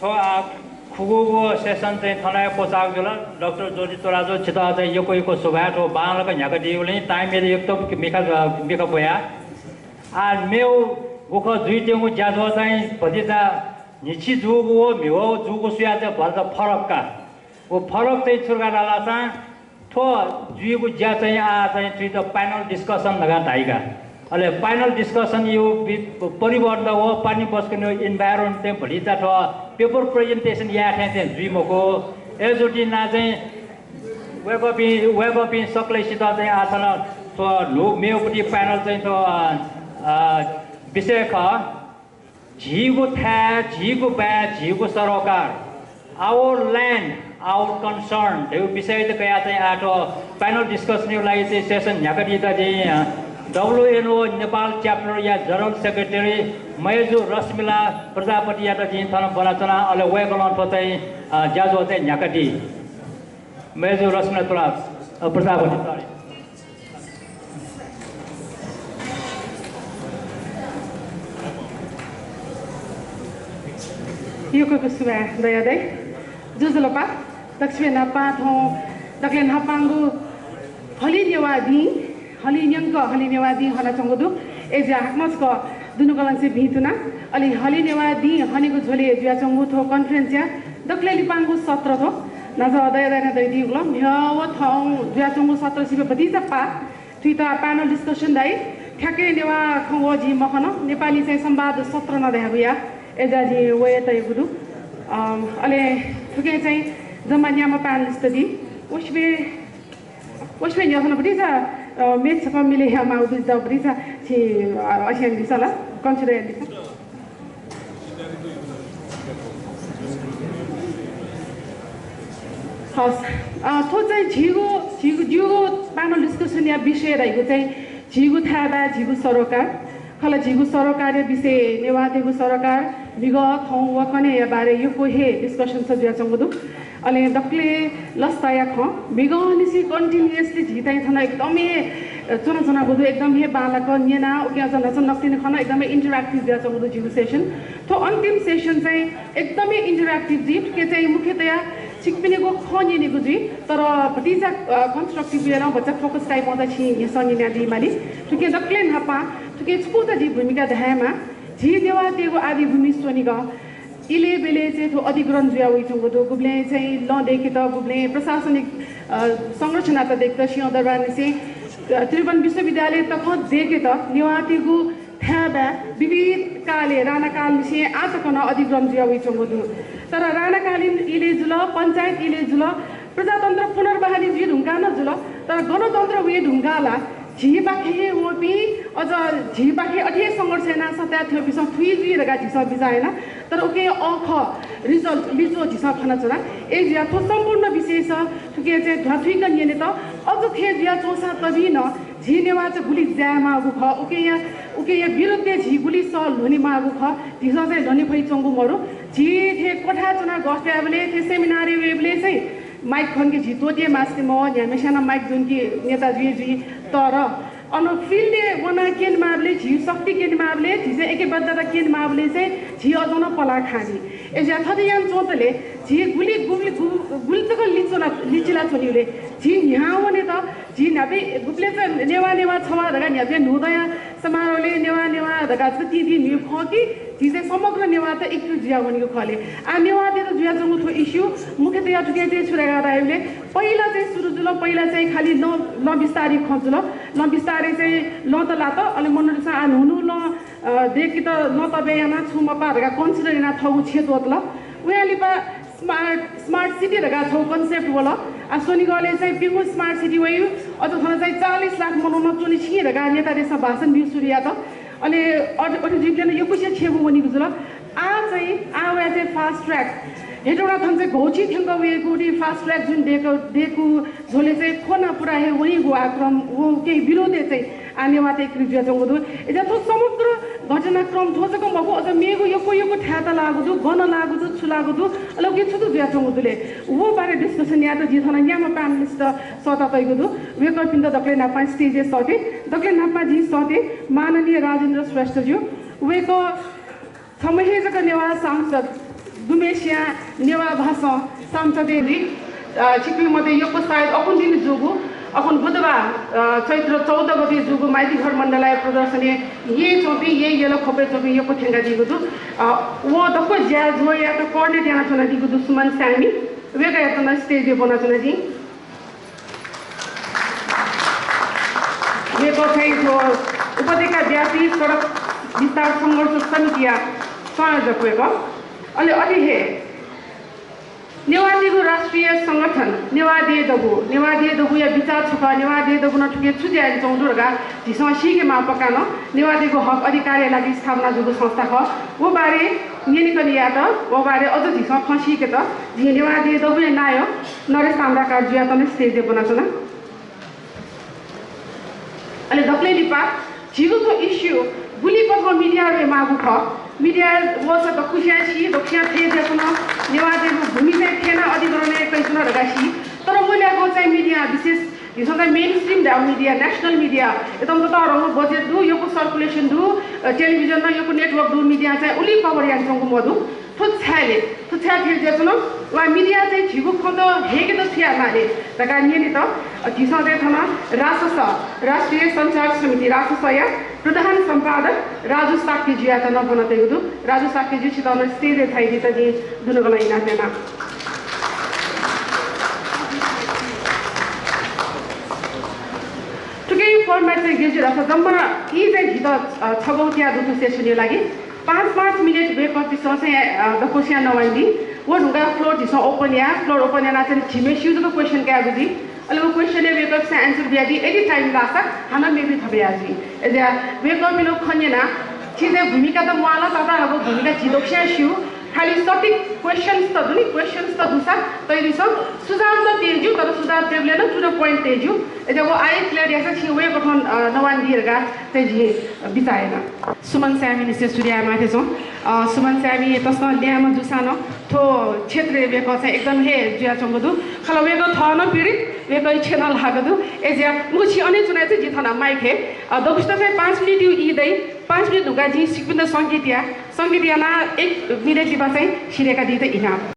खुगुको session चाहिँ थनाय पोचाक जुल doctor Joji तोराजो चिता चाहिँ यो सुभा तो बांग्ला का न्याका दिउले टाइम मेरे एक तो मिका पोया आ मेउ गुखो दुई टेंगु ज्यादो चाहिँ भतिजा निची जुगो मेउ जुगो सुया चाहिँ भल्दा फरक का वो फरक चाहिँ छुर्गा डाला चाहिँ थो जुगो ज्या चाहिँ आ चाहिँ थ्री द पैनल डिस्कसन लगा ताइगा अले पैनल डिस्कसन यो परिवर्तन हो पानी बस्कने इन्भाइरोमेन्ट चाहिँ भलिता थो पेपर प्रेजेन्टेसन या थे जुइमको एजोटी ना चाहिँ वेब अप इन सक्लेसित चाहिँ आसन तो नो मेउपटी पैनल चाहिँ तो विषय ख झीको था झीको बा झीको सरोकार आवर ल्यान्ड आवर कन्सर्न त्यो विषय त कया चाहिँ आटो पैनल डिस्कसन लागि चाहिँ सेसन न्याकटी त चाहिँ WNO नेपाल च्याप्टर या जनरल सेक्रेटरी मयजु रश्मिला प्रजापति या त चाहिँ थन बनाचना अले वेगलन प चाहिँ ज्याजो चाहिँ न्याकटी मयजु रश्मिला प्रजापति सरी Yuko suwe daya day, juzlopa, dakswe na pa thong, dakle na pangu, hali nyawadi hala chongodu, eja hakmas ko dunu kalan se bhituna, ali hali nyawadi hani ko jole jua chongu tho conference ya, dakle li pangu satra tho, naza daya daya na daya di ulo, myawa thong jua chongu satra sibe badi pa, tuita panel discussion day, thake newa khongwo ji makhana, Nepali se sambad satra na daya buya. एजाजी वे तय गुरु अले थुके चाहिँ जमान्यामा panellist the उसबे यहाँ बढीचा match सफा मिले यहाँ माउदी दा बढीचा छि असियान दिसला कन्सिडर दिस हस थो चाहिँ झिगो प्यानल डिस्कसन या विषय रहेको चाहिँ झिगो थाबा झिगो सरोकार खला झिगो सरकार विषय नेवादेगु सरकार विगत हौ वकने या बारे यो कोहे डिस्कसन छ ज्या चंगदु अले दक्ले लस्ताया ख विगनिसी कन्टिन्युअसली झिताइ थना एकदमै चना गुदु एकदमै बालाको नेना उक्या जना छ नक्तिने खना एकदमै इन्टरएक्टिभ ज्या चंगदु झिगु सेसन तो अन्तिम सेसन चाहिँ एकदमै इन्टरएक्टिभ जि के चाहिँ मुख्यतया सिक्पिनेको खनिनेको जि तर भतिजा कन्स्ट्रक्टिभ लिएर बच्चा फोकस टाइप आउँदा छि यसनी न्यादि माली तुके दक्ले नपा तुके स्पुत जि भूमिका धायमा झी देवा तेगो आदि भूमि सोनिगा इले बेले चाहिँ थो अधिग्रहण जुया वइ चंगो दो गुब्ले चाहिँ ल देखे त गुब्ले प्रशासनिक संरचना त देख्दा सिंह दरबार निसे त्रिभुवन विश्वविद्यालय त ख देखे त निवातीगु थाबा विविध काले राणा काल निसे आतकन अधिग्रहण जुया वइ चंगो दो तर राणा कालीन इले जुल पंचायत इले जुल प्रजातन्त्र पुनर्बहाली जि ढुंगा न जुल तर गणतन्त्र वे ढुंगाला झी बाखे वपी अझ झी बाखे अठे संघर्षना सत्या थियो बिस थुई जुई रगा झिस बिजाएन तर ओके अख रिजल्ट लिजो झिस खना चरा ए ज्या थो सम्पूर्ण विषय छ थुके चाहिँ धथुई कन्यने त अझ थे ज्या चोसा तबी न झी नेवा चाहिँ गुली ज्यामा गु ख ओके या विरुद्ध झी गुली स लोनी मागु ख झिस चाहिँ लोनी फै चंगु मरु झी थे कोठा चना गस्ट्याबले थे सेमिनारी वेबले चाहिँ माइक खनके झी तोजे मास्ते म न्यामेसाना माइक जुन कि नेता जुई तर अनु फिल्डले वना केन माबले झी शक्ति केन माबले झी चाहिँ एकै बद्दता केन माबले चाहिँ झी अजन पला खानी एजा थदियान चोतले झी गुली तक लिचिला छोनीले झी न्यावने त झी नाबे गुप्ले चाहिँ नेवा छवा दगा न्याबे नुदया समारोहले नेवा दगा ती दिन यो खकी झी चाहिँ समग्र नेवा त एक जुया भनेको खले आ नेवा त जुया जंगु थो इस्यु मुख्यतया टुके चाहिँ छुरेगा राइले पहिला चाहिँ सुरु जुल पहिला चाहिँ खाली न विस्तारी खजुल न विस्तारी चाहिँ ल त लात अलि मनोरसा आन हुनु ल देखि त न त बेयाना छुम पारगा कन्सिडर ना थगु छेदोत ल उयालिपा स्मार्ट सिटी रगा छौ कन्सेप्ट होला आ सोनिगले चाहिँ बिगु स्मार्ट सिटी वयु अझ थन चाहिँ 40 लाख मनोन चोनी छि रगा नेता देश भाषण बिउ सुरिया त अनि अझ जिमले यो कुछ छेबु वनिको जुल आ चाहिँ वे चाहिँ फास्ट ट्र्याक हेटौडा थन चाहिँ घौची थंग वे गुडी फास्ट ट्र्याक जुन देखु झोले चाहिँ खोना पुरा हे वही गो आक्रम वो के विरोधे चाहिँ आनेवाते क्रिया जंगदु एजा तो समग्र घटनाक्रम थोजको मको अझ मेगु यो ठाता लागुदु गन लागुदु छुलागुदु अलो के छुदु ज्या जंगदुले वो बारे डिस्कसन या त जिथन यामा प्यानलिस्ट सता तैगुदु वे कपिन्द दक्ले नापा स्टेजे सटे दक्ले नापा जी सटे माननीय राजेन्द्र श्रेष्ठ ज्यू वेको समहेजक नेवा सांसद दुमेसिया नेवा भाषा संसदीय छिपी मध्ये यो सायद अकुन दिन जोगु अकुन बुधबार चैत्र 14 गते जोगु माइती घर मण्डलाय प्रदर्शनी ये चोपी ये येलो खोपे चोपी यो ठेंगा दिगु दु वो दको ज्या जो या त कोर्डिनेट याना छना दिगु दु सुमन स्यामी वेगा यातना स्टेज बना छना दि ये चाहिँ जो उपत्यका व्यापी सडक विस्तार संघर्ष समितिया संयोजक भएको अलि हे नेवादेगु राष्ट्रिय संगठन नेवादे दगु या विचार छुका नेवादे दगु नठुके छुजे आइ चौधरगा जिसमा सिके मा पकान नेवादेगु हक अधिकारले लागि स्थापना जुगु संस्था ख वो बारे निनिकन या त वो बारे अझ जिसमा खसिके त जि नेवादे दगु नायो नरेश ताम्राकार जुया तने स्टेज बनाछना अहिले दक्ले लिपा झिगुको इस्यु बुली पत्र मिडियाले मागु ख मिडिया वस त खुसियासी दक्षिण थे देखुन नेवादेगु भूमि चाहिँ थिएन अधिग्रहण कैसुन रगासी तर मूल्यको चाहिँ मिडिया विशेष हिजोका mainstream the media national media एकदम त रंग बजेट दु योको सर्कुलेसन दु टेलिभिजन न योको नेटवर्क दु मिडिया चाहिँ उली कभर यान्छौँ मधु थुछाले खेल जेसुन वा मिडिया चाहिँ झिगु खन्द हेगे त थिया नाले तका नियनि त झिसले थमा राष्ट्रिय सञ्चार समिति राससया प्रधान सम्पादक राजु साक्य जिया त नबनतेगु दु राजु साक्य जी छित न स्टेज थाइदि त दि दुनुको लागि नातेना टुकै फर्मेट चाहिँ गिल्छ र जम्मा यी चाहिँ हित छगौतिया दुटु सेसनले लागि 5 मिनट बेपछि चाहिँ दकोसिया नवाइदी वो ढुंगा फ्लोर जिसो ओपन या फ्लोर ओपन या नाचन छिमे शिवको क्वेशन क्या बुझी अलि वो क्वेशन ले वेकअप से आंसर दिया दी एनी टाइम लासा हाना मे भी थबे आजी एजा वेकअप मिलो खन्यना छिने भूमिका त मुआला तता अब भूमिका जिदोक्सिया शिव खाली सटिक क्वेशन्स त दुनी क्वेशन्स त दुसा तैरी सब सुझाव त तेजु तर सुझाव देवले न टु द पोइन्ट तेजु एजा वो आइ क्लियर यासा छि वे गठन नवान दिएरगा तेजि बिताएन सुमन स्यामी निसे सूर्य माथे छौ सुमन स्यामी तस्न ल्याम जुसानो थो क्षेत्र वेको चाहिँ एकदम हे जुया चंगदु खला वेको थन पीडित वेको चैनल हागदु एजा मुछि अने चुनाइ चाहिँ जिथना माइखे दक्षिण चाहिँ 5 मिनेट यु इदै 5 मिनेट ढुंगा जी सिकबिन्द संगीतिया ना 1 मिनेट दिबा चाहिँ सिरेका दिते इनाम